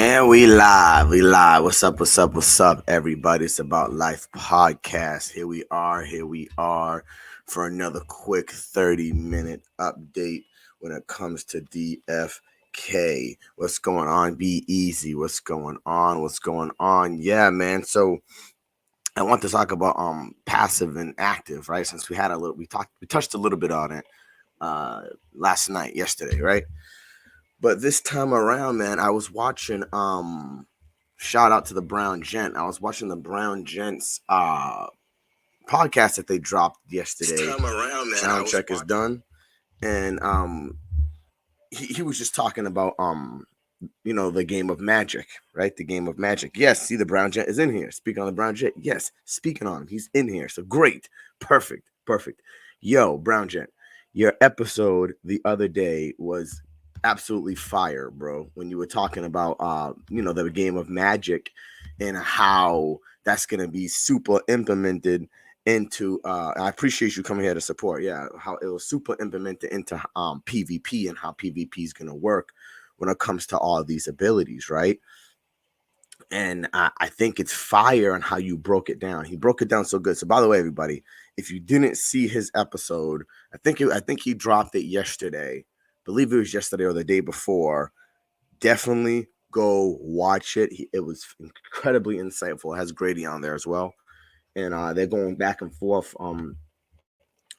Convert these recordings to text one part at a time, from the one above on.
And we live, we live. What's up, everybody? It's About Life podcast. Here we are for another quick 30-minute update when it comes to DFK. What's going on? Be easy. What's going on? Yeah, man. So I want to talk about passive and active, right? Since we touched a little bit on it uh yesterday, right? But this time around, man, I was watching shout out to the Brown Gent. I was watching the Brown Gents podcast that they dropped yesterday. This time around, man, sound check is done. And he was just talking about the game of Magic, right? The game of Magic. Yes, see the Brown Gent is in here. Speaking on the Brown Gent. Yes, speaking on him. He's in here. So great. Perfect. Yo, Brown Gent, your episode the other day was absolutely fire, bro. When you were talking about the game of Magic and how that's gonna be super implemented into I appreciate you coming here to support. Yeah, how it was super implemented into PvP and how PvP is gonna work when it comes to all these abilities, right? And I think it's fire on how you broke it down. He broke it down so good. So by the way, everybody, if you didn't see his episode, I think he dropped it yesterday. I believe it was yesterday or the day before. Definitely go watch it. It was incredibly insightful. It has Grady on there as well, and they're going back and forth.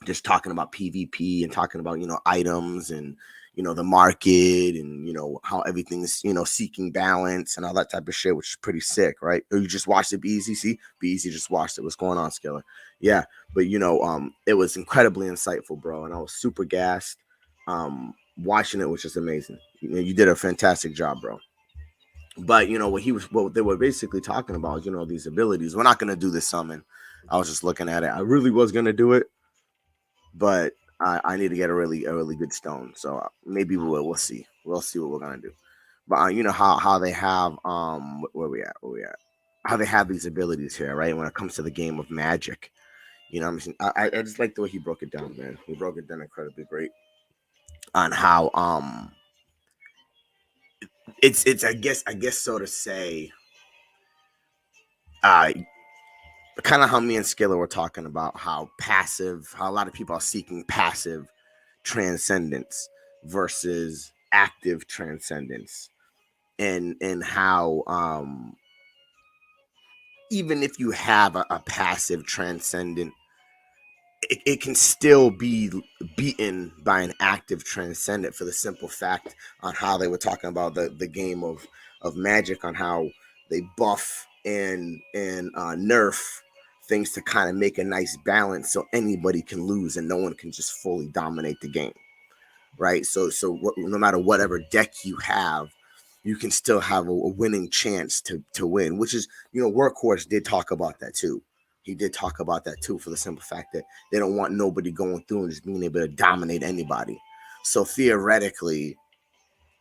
Just talking about PvP and talking about items and the market and how everything's seeking balance and all that type of shit, which is pretty sick, right? Or you just watched it. Be easy, see, Be easy, just watched it. What's going on, Skiller? Yeah, but it was incredibly insightful, bro, and I was super gassed watching it, which is amazing. You did a fantastic job, bro. But what they were basically talking about, these abilities. We're not gonna do the summon. I was just looking at it. I really was gonna do it, but I need to get a really good stone. So maybe we'll see. We'll see what we're gonna do. But you know how they have where we at? How they have these abilities here, right? When it comes to the game of Magic, what I'm saying. I just like the way he broke it down, man. He broke it down incredibly great on how it's I guess so to say uh kind of how me and Skiller were talking about how a lot of people are seeking passive transcendence versus active transcendence, and how even if you have a passive transcendent, it can still be beaten by an active transcendent for the simple fact on how they were talking about the game of Magic, on how they buff and nerf things to kind of make a nice balance so anybody can lose and no one can just fully dominate the game, right? No matter whatever deck you have, you can still have a winning chance to win, which is, Workhorse did talk about that too. He did talk about that too, for the simple fact that they don't want nobody going through and just being able to dominate anybody. So theoretically,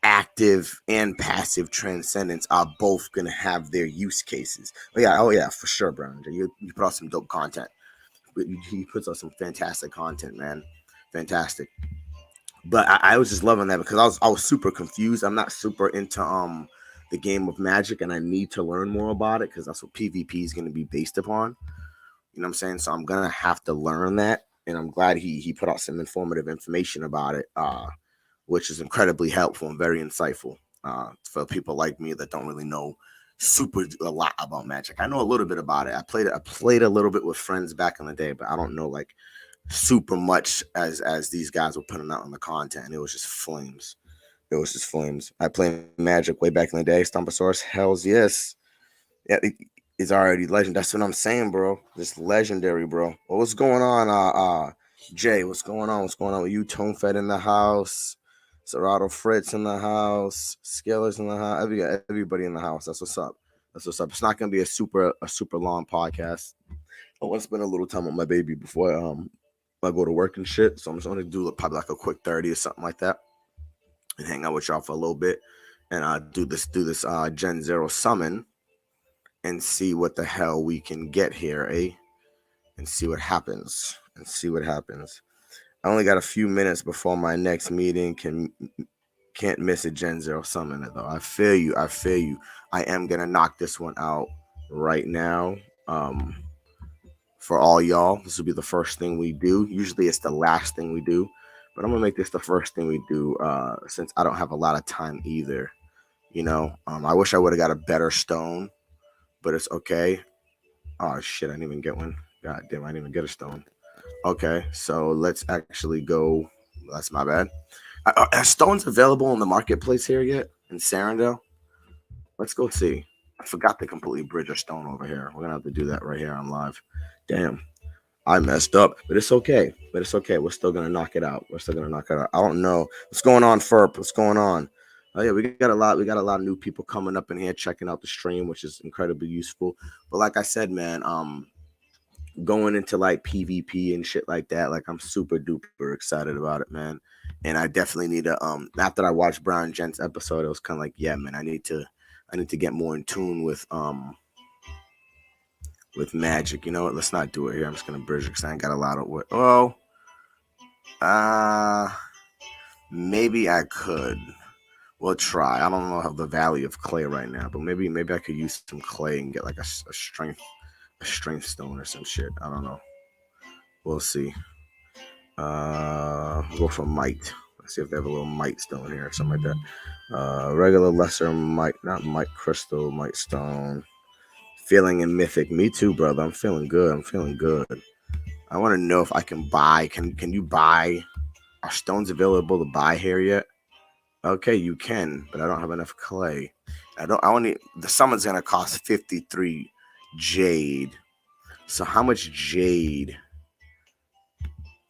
active and passive transcendence are both going to have their use cases. Oh yeah, for sure, Brown. You put out some dope content. He puts out some fantastic content, man. Fantastic. But I was just loving that because I was super confused. I'm not super into the game of Magic, and I need to learn more about it because that's what PvP is going to be based upon. You know what I'm saying? So I'm gonna have to learn that, and I'm glad he put out some informative information about it, which is incredibly helpful and very insightful for people like me that don't really know super a lot about Magic. I know a little bit about it. I played a little bit with friends back in the day, but I don't know like super much as these guys were putting out on the content. It was just flames. It was just flames. I played Magic way back in the day. Stomposaurus, hells yes. Yeah, it's already legend. That's what I'm saying, bro. It's legendary, bro. Well, what's going on, Jay? What's going on? What's going on with you? Tone Fed in the house. Serato Fritz in the house. Scalers in the house. Everybody in the house. That's what's up. That's what's up. It's not gonna be a super long podcast. I want to spend a little time with my baby before I go to work and shit. So I'm just gonna do probably like a quick 30 or something like that, and hang out with y'all for a little bit, and do this Gen 0 summon and see what the hell we can get here, eh? And see what happens. I only got a few minutes before my next meeting. Can't miss a Gen0 summoner though. I feel you. I feel you. I am gonna knock this one out right now. For all y'all, this will be the first thing we do. Usually it's the last thing we do, but I'm gonna make this the first thing we do since I don't have a lot of time either. I wish I would have got a better stone, but it's okay. Oh shit, I didn't even get one. God damn, I didn't even get a stone. Okay, so let's actually go. That's my bad. Are stones available on the marketplace here yet in Sarandale? Let's go see. I forgot to completely bridge a stone over here. We're gonna have to do that right here on live. Damn, I messed up, but it's okay. But it's okay. We're still gonna knock it out. We're still gonna knock it out. I don't know what's going on, Ferp. What's going on? Oh yeah, we got a lot. We got a lot of new people coming up in here checking out the stream, which is incredibly useful. But like I said, man, going into like PvP and shit like that, like I'm super duper excited about it, man. And I definitely need to after I watched Brown Gent's episode, it was kind of like, yeah, man, I need to get more in tune with magic. You know what? Let's not do it here. I'm just gonna bridge because I ain't got a lot of what. Oh, uh, maybe I could. We'll try. I don't know how the Valley of Clay right now, but maybe I could use some clay and get like a strength stone or some shit. I don't know. We'll see. Go for might. Let's see if they have a little might stone here or something like that. Regular lesser might, not might crystal, might stone. Feeling in mythic. Me too, brother. I'm feeling good. I'm feeling good. I want to know if I can buy. Can you buy? Are stones available to buy here yet? Okay, you can, but I don't have enough clay. I only the summon's gonna cost 53 jade. So how much jade?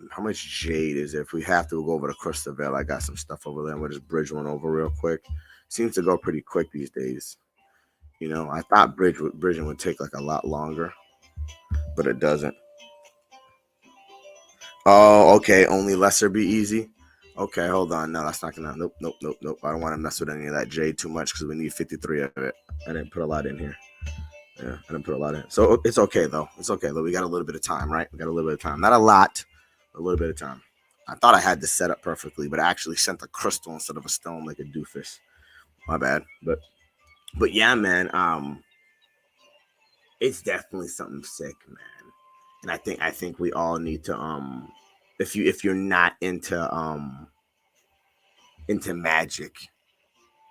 How much jade is it? If we have to go over to Crystal Vale, I got some stuff over there. We'll just bridge one over real quick. Seems to go pretty quick these days. I thought bridging would take like a lot longer, but it doesn't. Oh, okay. Only lesser be easy. Okay, hold on. No, that's not gonna. Nope, nope, nope, nope. I don't want to mess with any of that jade too much because we need 53 of it. I didn't put a lot in here. Yeah, I didn't put a lot in. So it's okay though. It's okay though. We got a little bit of time, right? We got a little bit of time. Not a lot, a little bit of time. I thought I had this set up perfectly, but I actually sent a crystal instead of a stone like a doofus. My bad. But yeah, man. It's definitely something sick, man. And I think we all need to if you're not into magic,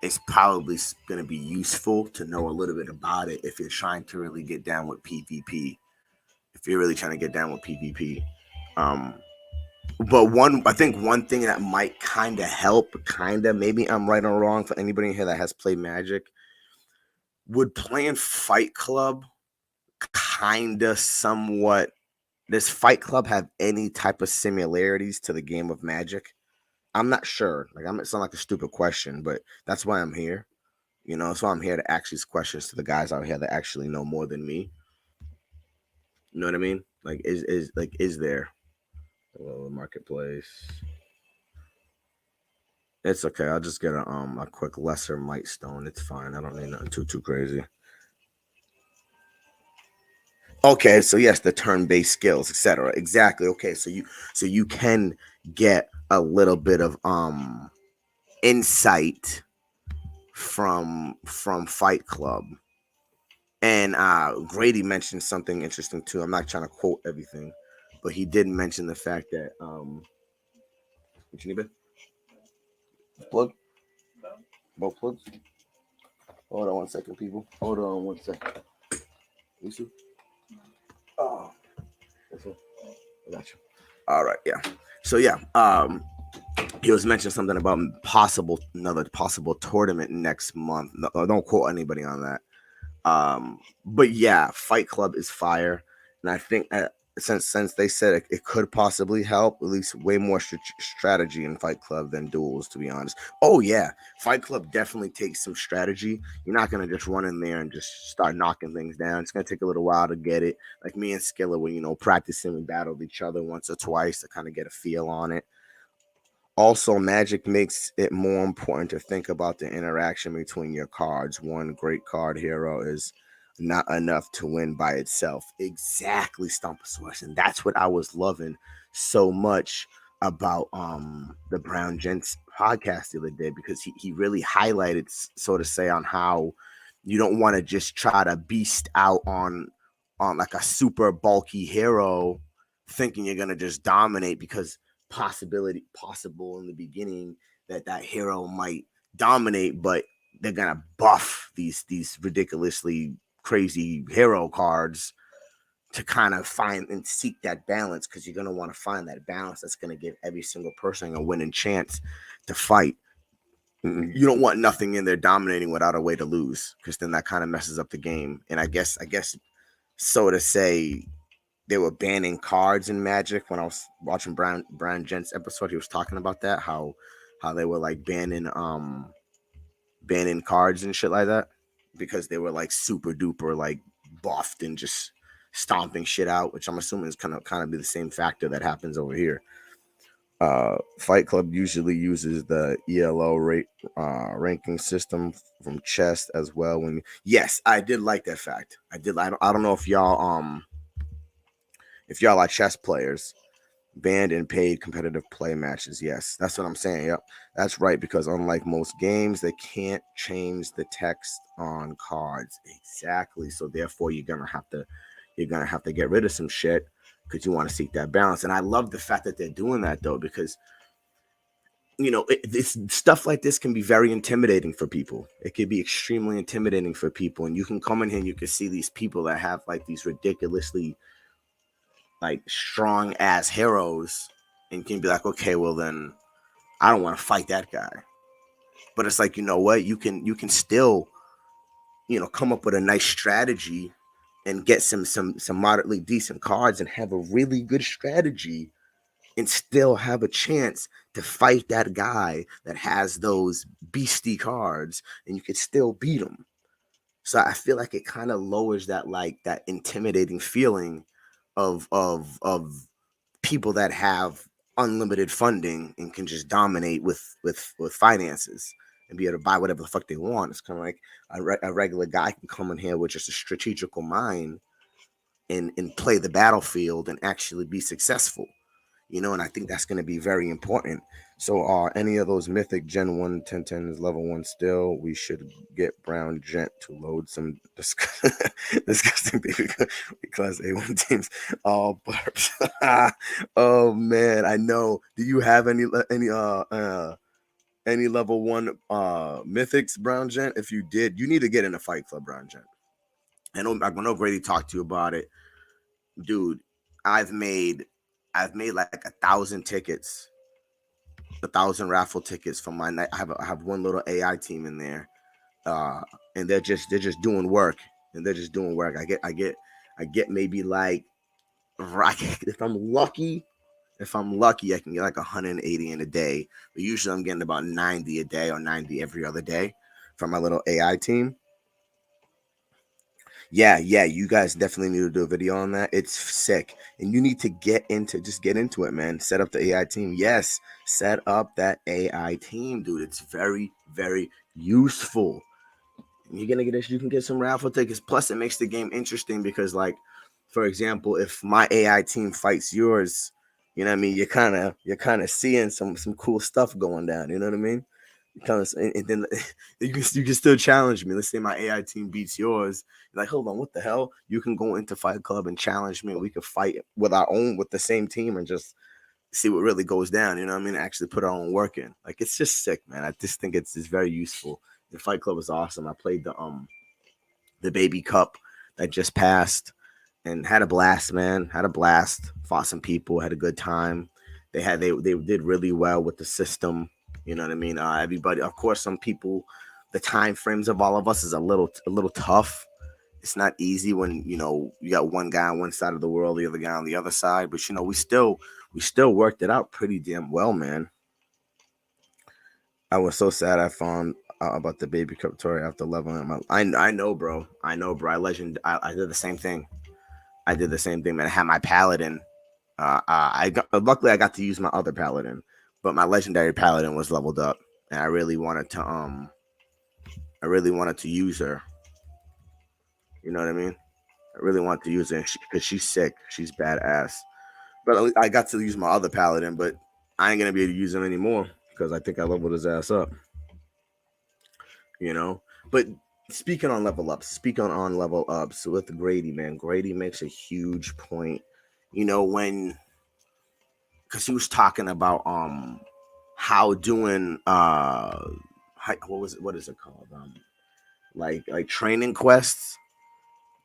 it's probably going to be useful to know a little bit about it if you're trying to really get down with PvP. If you're really trying to get down with PvP, um, but I think one thing that might kind of help, maybe I'm right or wrong for anybody here that has played Magic, would playing Fight Club kind of somewhat. Does Fight Club have any type of similarities to the game of Magic? I'm not sure. Like, I'm sound like a stupid question, but that's why I'm here. So I'm here to ask these questions to the guys out here that actually know more than me. You know what I mean? Like, is there a marketplace? It's okay. I'll just get a quick lesser might stone. It's fine. I don't need nothing too crazy. Okay, so yes, the turn-based skills, etc. Exactly. Okay, so you can get a little bit of insight from Fight Club. And Grady mentioned something interesting too. I'm not trying to quote everything, but he did mention the fact that what you need, plug, both plugs. Hold on 1 second, people. Hold on 1 second. Lisa? Oh, this one. I got you. All right, yeah. So yeah, he was mentioning something about another possible tournament next month. No, don't quote anybody on that. But yeah, Fight Club is fire, and I think since they said it could possibly help, at least way more strategy in Fight Club than duels, to be honest. Oh yeah, Fight Club definitely takes some strategy. You're not gonna just run in there and just start knocking things down. It's gonna take a little while to get it. Like me and Skilla were practicing, we battled each other once or twice to kind of get a feel on it. Also, Magic makes it more important to think about the interaction between your cards. One great card hero is not enough to win by itself. Exactly, Stomposaurus. And that's what I was loving so much about the Brown Gents podcast the other day because he really highlighted, so to say, on how you don't want to just try to beast out on like a super bulky hero thinking you're gonna just dominate, because possible in the beginning that hero might dominate, but they're gonna buff these ridiculously crazy hero cards to kind of find and seek that balance, because you're going to want to find that balance that's going to give every single person a winning chance to fight. You don't want nothing in there dominating without a way to lose, because then that kind of messes up the game. And I guess so to say, they were banning cards in Magic. When I was watching Brian Gent's episode, he was talking about that, how they were like banning cards and shit like that, because they were like super duper like buffed and just stomping shit out, which I'm assuming is kind of be the same factor that happens over here. Fight Club usually uses the ELO ranking system from chess as well. Yes, I did like that fact. I don't know if y'all are chess players. Banned and paid competitive play matches. Yes, that's what I'm saying. Yep, that's right. Because unlike most games, they can't change the text on cards. Exactly. So therefore, you're gonna have to get rid of some shit because you want to seek that balance. And I love the fact that they're doing that though, because this stuff like this can be very intimidating for people. It could be extremely intimidating for people, and you can come in here and you can see these people that have like these ridiculously like strong ass heroes, and can be like, okay, well then I don't want to fight that guy. But it's like, you know what, you can still come up with a nice strategy and get some moderately decent cards and have a really good strategy and still have a chance to fight that guy that has those beastie cards, and you could still beat him. So I feel like it kind of lowers that intimidating feeling of people that have unlimited funding and can just dominate with finances and be able to buy whatever the fuck they want. It's kind of like a regular guy can come in here with just a strategical mind and play the battlefield and actually be successful. And I think that's going to be very important. So, any of those Mythic Gen 1 1010 is level 1 still? We should get Brown Gent to load some disgusting Class A1 teams. Oh, burps. Oh, man, I know. Do you have any level 1 Mythics, Brown Gent? If you did, you need to get in a Fight Club, Brown Gent. I know Grady talked to you about it. Dude, I've made like 1,000 tickets, 1,000 raffle tickets from my night. I have one little AI team in there, and they're just doing work, and they're just doing work. I get maybe like, if I'm lucky, I can get like 180 in a day. But usually I'm getting about 90 a day or 90 every other day from my little AI team. Yeah, you guys definitely need to do a video on that. It's sick. And you need to get into it, man. Set up the AI team. Yes, set up that AI team, dude. It's very, very useful. You can get some raffle tickets. Plus, it makes the game interesting because, like, for example, if my AI team fights yours, you know what I mean? You're kind of seeing some cool stuff going down. You know what I mean? And then you can still challenge me. Let's say my AI team beats yours. You're like, hold on, what the hell? You can go into Fight Club and challenge me. We could fight with the same team and just see what really goes down. You know what I mean? Actually put our own work in. Like, it's just sick, man. I just think it's very useful. The Fight Club is awesome. I played the Baby Cup that just passed and had a blast, man. Had a blast. Fought some people. Had a good time. They did really well with the system. You know what I mean? Everybody, of course, some people, the time frames of all of us is a little tough. It's not easy when you got one guy on one side of the world, the other guy on the other side. But we still worked it out pretty damn well, man. I was so sad I found out about the Baby Cup tour after leveling up. I know, bro. I know, bro. I did the same thing. I did the same thing, man. I had my paladin. Luckily I got to use my other paladin, but my legendary paladin was leveled up, and I really wanted to use her. You know what I mean? I really wanted to use her because she's sick. She's badass. But I got to use my other paladin, but I ain't gonna be able to use him anymore because I think I leveled his ass up. You know, but speaking on level ups, on level ups with Grady, man, Grady makes a huge point. You know, when because he was talking about how doing what is it called like training quests,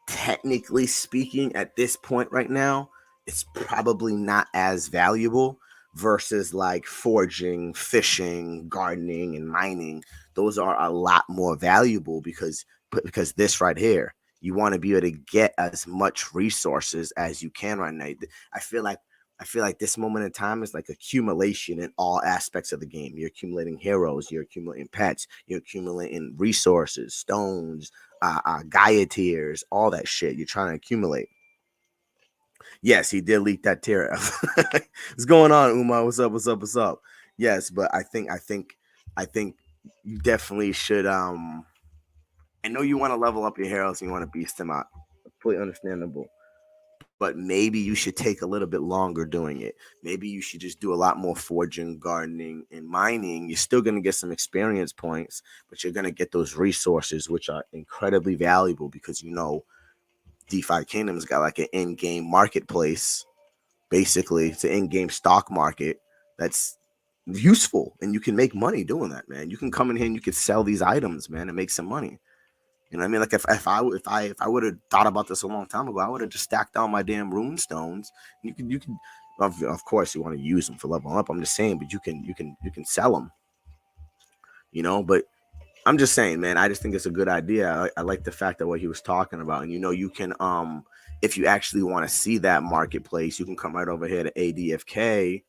technically speaking, at this point right now, it's probably not as valuable versus like foraging, fishing, gardening, and mining. Those are a lot more valuable because this right here, you want to be able to get as much resources as you can right now. I feel like I feel like this moment in time is like accumulation in all aspects of the game. You're accumulating heroes, you're accumulating pets, you're accumulating resources, stones, Gaia tiers, all that shit. You're trying to accumulate. Yes, he did leak that tier. What's going on, Uma? What's up? What's up? What's up? Yes, but I think you definitely should. I know you want to level up your heroes and you want to beast them out. Completely understandable. But maybe you should take a little bit longer doing it. Maybe you should just do a lot more foraging, gardening, and mining. You're still going to get some experience points, but you're going to get those resources, which are incredibly valuable because DeFi Kingdom's got like an in-game marketplace. Basically, it's an in-game stock market that's useful, and you can make money doing that, man. You can come in here and you can sell these items, man, and make some money. You know what I mean? Like if I would have thought about this a long time ago, I would have just stacked down my damn rune stones. You can of course you want to use them for leveling up. I'm just saying, but you can sell them. You know, but I'm just saying, man. I just think it's a good idea. I like the fact that what he was talking about, and you can if you actually want to see that marketplace, you can come right over here to ADFK,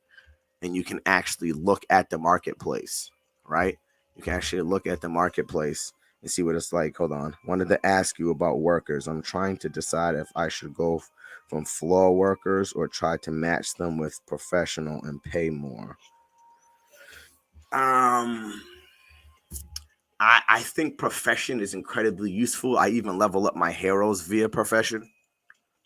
and you can actually look at the marketplace, right? You can actually look at the marketplace and see what it's like. Hold on. Wanted to ask you about workers. I'm trying to decide if I should go from floor workers or try to match them with professional and pay more. Um, I think profession is incredibly useful. I even level up my heroes via profession.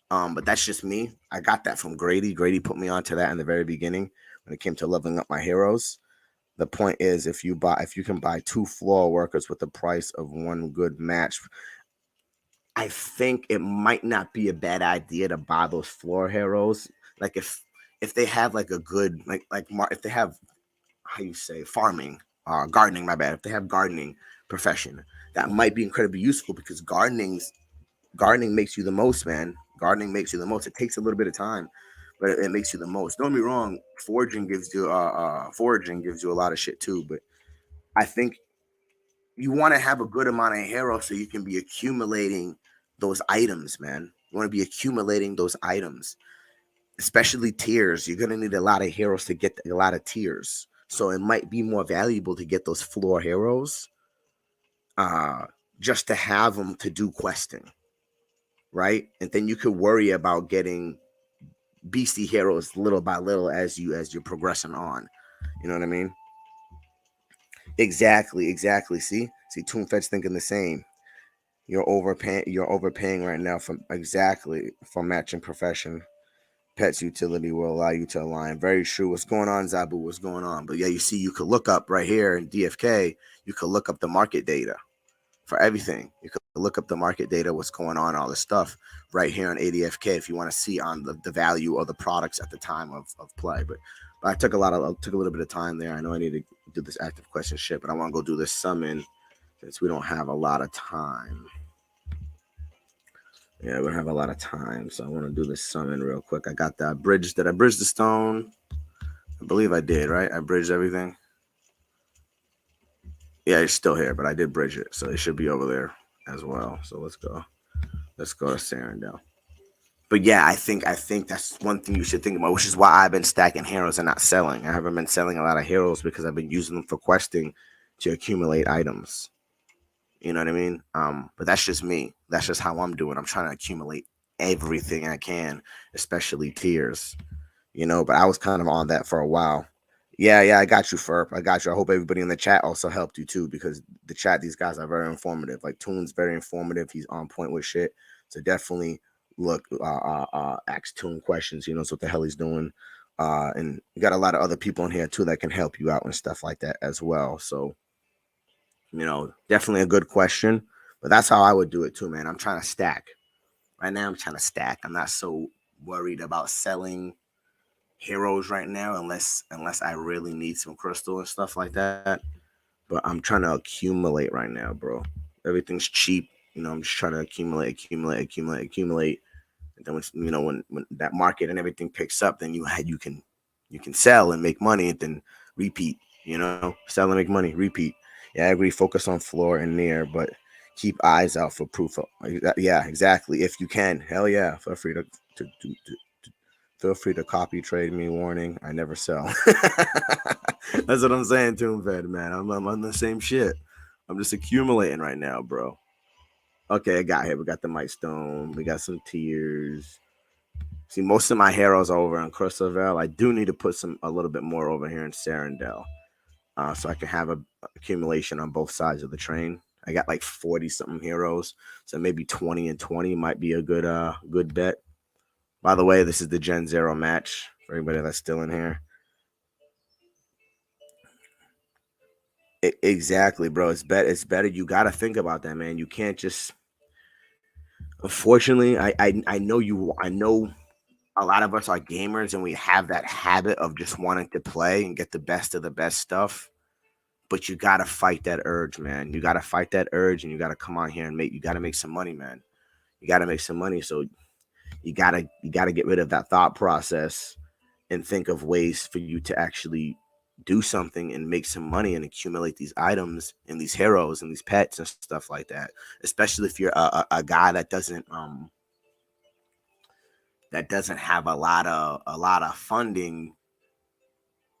But that's just me. I got that from Grady. Grady put me onto that in the very beginning when it came to leveling up my heroes. The point is, if you can buy 2 floor workers with the price of 1 good match, I think it might not be a bad idea to buy those floor heroes. Like if they have like a good if they have, how you say, farming, gardening. My bad. If they have gardening profession, that might be incredibly useful because gardening makes you the most, man. Gardening makes you the most. It takes a little bit of time, but it makes you the most. Don't be wrong. Foraging gives you a lot of shit too, but I think you want to have a good amount of heroes so you can be accumulating those items, man. You want to be accumulating those items, especially tiers. You're gonna need a lot of heroes to get a lot of tiers, so it might be more valuable to get those floor heroes, uh, just to have them to do questing, right? And then you could worry about getting beastie heroes little by little as you're progressing on. You know what I mean? Exactly, exactly. See, Toonfet's thinking the same. You're overpaying right now for matching profession. Pets utility will allow you to align. Very true. What's going on, Zabu? What's going on? But yeah, you see, you could look up right here in DFK. You could look up the market data for everything. You could look up the market data, what's going on, all this stuff right here on ADFK if you want to see on the value of the products at the time of play. But I took a little bit of time there. I know I need to do this active question shit, but I want to go do this summon since we don't have a lot of time. Yeah, we don't have a lot of time, so I want to do this summon real quick. I got that bridge. Did I bridge the stone? I believe I did, right? I bridged everything. Yeah, it's still here, but I did bridge it, so it should be over there as well. So let's go. Let's go to Sarandel. But yeah, I think that's one thing you should think about, which is why I've been stacking heroes and not selling. I haven't been selling a lot of heroes because I've been using them for questing to accumulate items. You know what I mean? But that's just me. That's just how I'm doing. I'm trying to accumulate everything I can, especially tiers. But I was kind of on that for a while. Yeah, I got you, Ferp. I got you. I hope everybody in the chat also helped you too, because the chat, these guys are very informative. Like Toon's very informative. He's on point with shit. So definitely ask Toon questions. He knows what the hell he's doing. And you got a lot of other people in here too that can help you out and stuff like that as well. So, definitely a good question. But that's how I would do it too, man. I'm trying to stack. Right now, I'm trying to stack. I'm not so worried about selling heroes right now, unless I really need some crystal and stuff like that. But I'm trying to accumulate right now, bro. Everything's cheap. I'm just trying to accumulate. And then when that market and everything picks up, then you can sell and make money and then repeat. Sell and make money, repeat. Yeah, I agree. Focus on floor and near, but keep eyes out for proof. Yeah, exactly. If you can, hell yeah, feel free to feel free to copy trade me. Warning: I never sell. That's what I'm saying, Toonfed, man. I'm on the same shit. I'm just accumulating right now, bro. Okay, I got here. We got the Might Stone. We got some tears. See, most of my heroes are over in Crystalvale. I do need to put a little bit more over here in Sarandel, so I can have a accumulation on both sides of the train. I got like 40 something heroes, so maybe 20 and 20 might be a good bet. By the way, this is the Gen0 match for everybody that's still in here. Exactly, bro. It's better. You got to think about that, man. You can't just. Unfortunately, I know you. I know a lot of us are gamers, and we have that habit of just wanting to play and get the best of the best stuff. But you got to fight that urge, man. You got to fight that urge, and you got to come on here and make. You got to make some money, man. You got to make some money. So you gotta get rid of that thought process and think of ways for you to actually do something and make some money and accumulate these items and these heroes and these pets and stuff like that. Especially if you're a guy that doesn't have a lot of funding,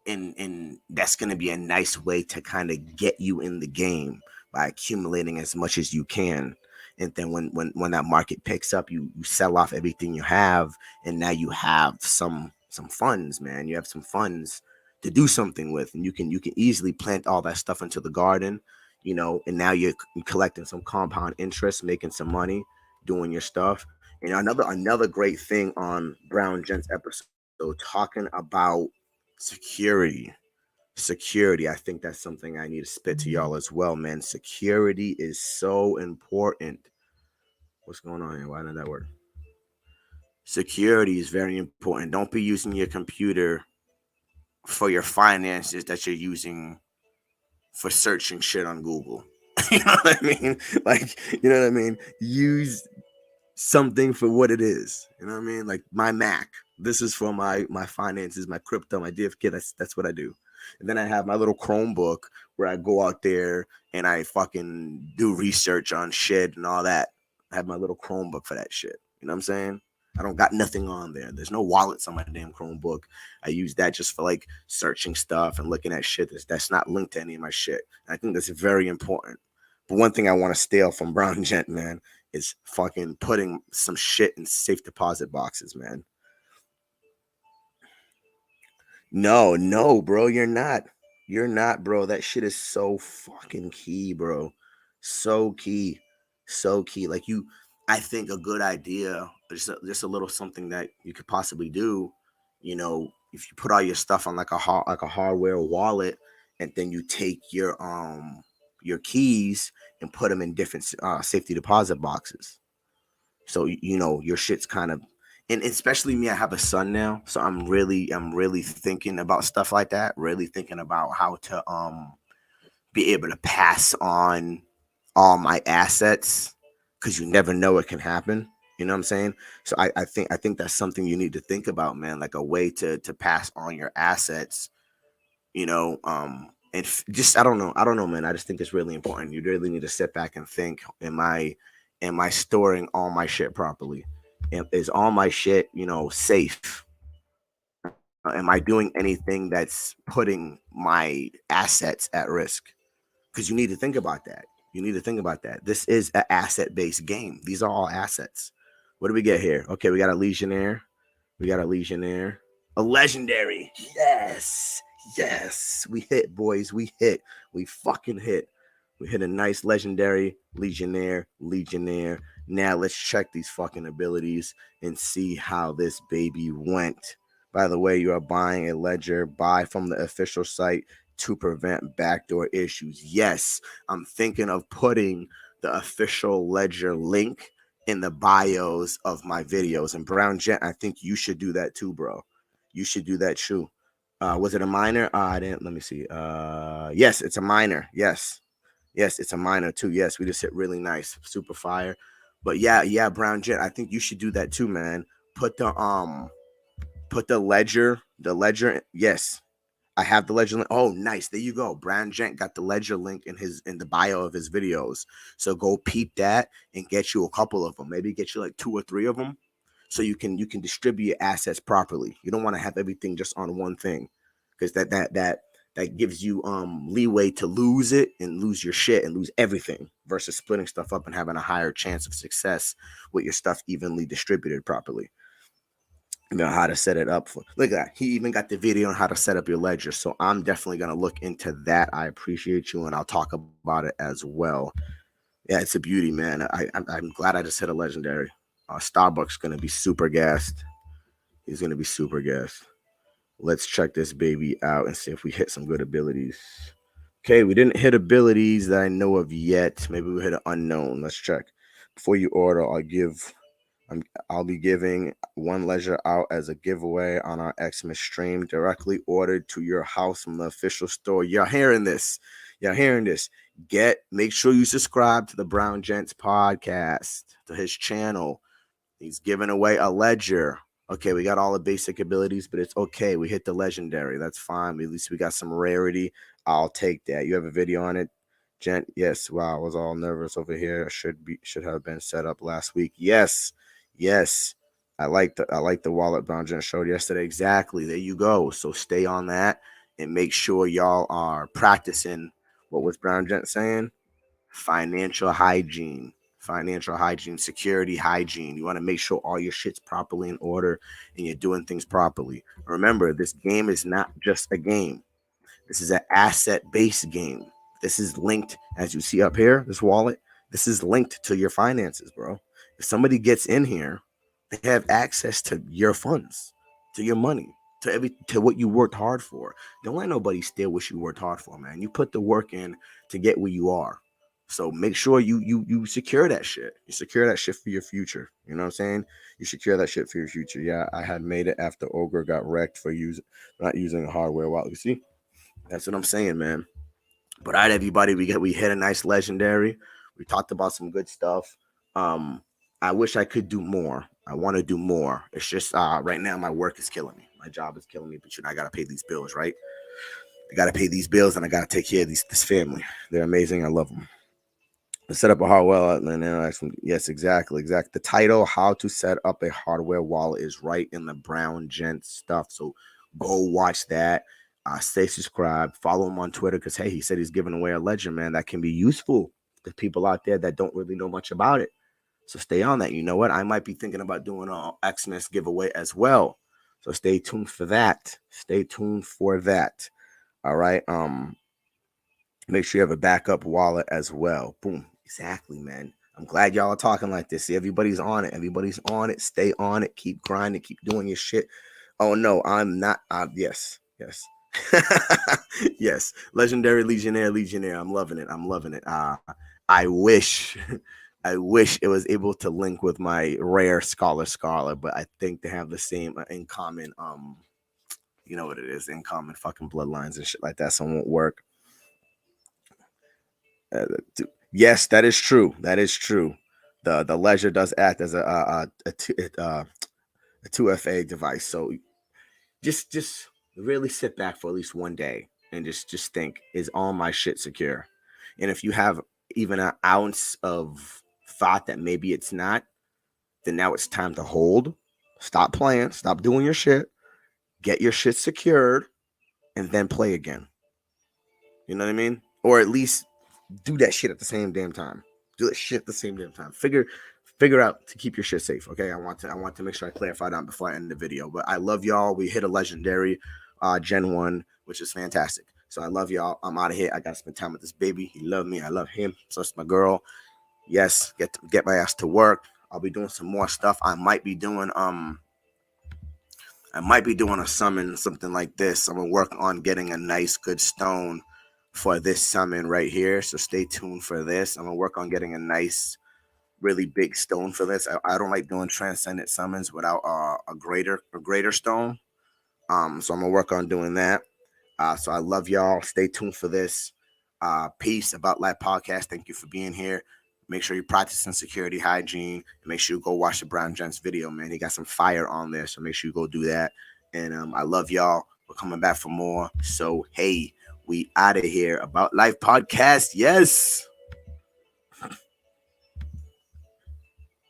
and that's going to be a nice way to kind of get you in the game by accumulating as much as you can. And then when that market picks up, you sell off everything you have, and now you have some funds, man. You have some funds to do something with, and you can easily plant all that stuff into the garden, and now you're collecting some compound interest, making some money, doing your stuff. And another great thing on Brown Gents episode, talking about security. Security. I think that's something I need to spit to y'all as well, man. Security is so important. What's going on here? Why did that work? Security is very important. Don't be using your computer for your finances that you're using for searching shit on Google. You know what I mean? Like, you know what I mean? Use something for what it is. You know what I mean? Like my Mac. This is for my finances, my crypto, my DFK. That's what I do. And then I have my little Chromebook where I go out there and I fucking do research on shit and all that. I have my little Chromebook for that shit. You know what I'm saying? I don't got nothing on there. There's no wallets on my damn Chromebook. I use that just for like searching stuff and looking at shit that's not linked to any of my shit. And I think that's very important. But one thing I want to steal from Brown Gent, man, is fucking putting some shit in safe deposit boxes, man. No, no, bro, you're not. You're not, bro. That shit is so fucking key, bro. So key. So key. Like I think a good idea, just a little something that you could possibly do, if you put all your stuff on like a hardware wallet, and then you take your keys and put them in different safety deposit boxes. So your shit's kind of, and especially me, I have a son now, so I'm really thinking about stuff like that. Really thinking about how to be able to pass on all my assets, because you never know what can happen. You know what I'm saying? So I think that's something you need to think about, man. Like a way to pass on your assets, and just I don't know, man. I just think it's really important. You really need to sit back and think, am I storing all my shit properly? Is all my shit, safe? Am I doing anything that's putting my assets at risk? Because you need to think about that. You need to think about that. This is an asset based game. These are all assets. What do we get here? Okay, we got a legionnaire. We got a legionnaire. A legendary. Yes. Yes. We hit, boys. We hit. We fucking hit. We hit a nice legendary legionnaire. Legionnaire. Now let's check these fucking abilities and see how this baby went. By the way, you are buying a ledger. Buy from the official site to prevent backdoor issues. Yes, I'm thinking of putting the official ledger link in the bios of my videos. And Brown Jet, I think you should do that too, bro. You should do that too. Was it a minor? I didn't. Let me see. Yes, it's a minor. Yes, it's a minor too. Yes, we just hit really nice, super fire. But yeah, Brown Jet, I think you should do that too, man. Put the ledger. Yes, I have the ledger link. Oh, nice. There you go. Brown Gent got the ledger link in the bio of his videos. So go peep that and get you a couple of them. Maybe get you like 2 or 3 of them, so you can distribute your assets properly. You don't want to have everything just on one thing, because that gives you leeway to lose it and lose your shit and lose everything, versus splitting stuff up and having a higher chance of success with your stuff evenly distributed properly. You know how to set it up for. Look at that. He even got the video on how to set up your ledger. So I'm definitely gonna look into that. I appreciate you, and I'll talk about it as well. Yeah, it's a beauty, man. I'm glad I just hit a legendary. Starbucks gonna be super gassed. He's gonna be super gassed. Let's check this baby out and see if we hit some good abilities. Okay, we didn't hit abilities that I know of yet. Maybe we hit an unknown. Let's check. Before you order, I'll be giving one ledger out as a giveaway on our Xmas stream, directly ordered to your house from the official store. Y'all hearing this? Y'all hearing this? Make sure you subscribe to the Brown Gents podcast, to his channel. He's giving away a ledger. Okay, we got all the basic abilities, but it's okay. We hit the legendary. That's fine. At least we got some rarity. I'll take that. You have a video on it, Gent? Yes. Wow, I was all nervous over here. Should have been set up last week. Yes. I like the wallet Brown Gent showed yesterday. Exactly. There you go. So stay on that and make sure y'all are practicing what was Brown Gent saying? Financial hygiene, security hygiene. You want to make sure all your shit's properly in order and you're doing things properly. Remember, this game is not just a game. This is an asset-based game. This is linked, as you see up here, this wallet. This is linked to your finances, bro. If somebody gets in here, they have access to your funds, to your money, to what you worked hard for. Don't let nobody steal what you worked hard for, man. You put the work in to get where you are. So make sure you secure that shit. You secure that shit for your future. You know what I'm saying? You secure that shit for your future. Yeah, I had made it after Ogre got wrecked for not using a hardware wallet. You see? That's what I'm saying, man. But all right, everybody, we hit a nice legendary. We talked about some good stuff. Um, I wish I could do more. I want to do more. It's just right now my work is killing me. My job is killing me, but I gotta pay these bills, right? I gotta pay these bills, and I gotta take care of this family. They're amazing. I love them. Let's set up a hardware wallet and interact. Yes, exactly. The title, "How to Set Up a Hardware Wallet," is right in the Brown Gent stuff. So go watch that. Stay subscribed. Follow him on Twitter, because hey, he said he's giving away a ledger, man, that can be useful to people out there that don't really know much about it. So stay on that. You know what? I might be thinking about doing an Xmas giveaway as well. So stay tuned for that. All right. Make sure you have a backup wallet as well. Boom. Exactly, man. I'm glad y'all are talking like this. See, everybody's on it. Stay on it. Keep grinding. Keep doing your shit. Oh no, I'm not. Yes. Yes. Legendary Legionnaire. I'm loving it. I wish, I wish it was able to link with my rare Scholar, but I think they have the same in common. You know what it is, in common fucking bloodlines and shit like that, so it won't work. Uh, yes, that is true. The ledger does act as a 2FA device. So just really sit back for at least one day and just think, is all my shit secure? And if you have even an ounce of thought that maybe it's not, then now it's time to hold. Stop playing. Stop doing your shit. Get your shit secured, and then play again. You know what I mean? Or at least do that shit at the same damn time. Do that shit at the same damn time. Figure out to keep your shit safe. Okay. I want to make sure I clarify that before I end the video. But I love y'all. We hit a legendary Gen 1, which is fantastic. So I love y'all. I'm out of here. I gotta spend time with this baby. He loved me. I love him. So it's my girl. Yes, get my ass to work. I'll be doing some more stuff. I might be doing I might be doing a summon, something like this. I'm gonna work on getting a nice, good stone for this summon right here. So stay tuned for this. I'm gonna work on getting a nice, really big stone for this. I don't like doing transcendent summons without a greater stone. So I'm gonna work on doing that. So I love y'all. Stay tuned for this. Peace About Life podcast. Thank you for being here. Make sure you practice some security hygiene. And make sure you go watch the Brown Gents video, man. He got some fire on there. So make sure you go do that. And I love y'all. We're coming back for more. So hey, we out of here. About Life podcast. Yes.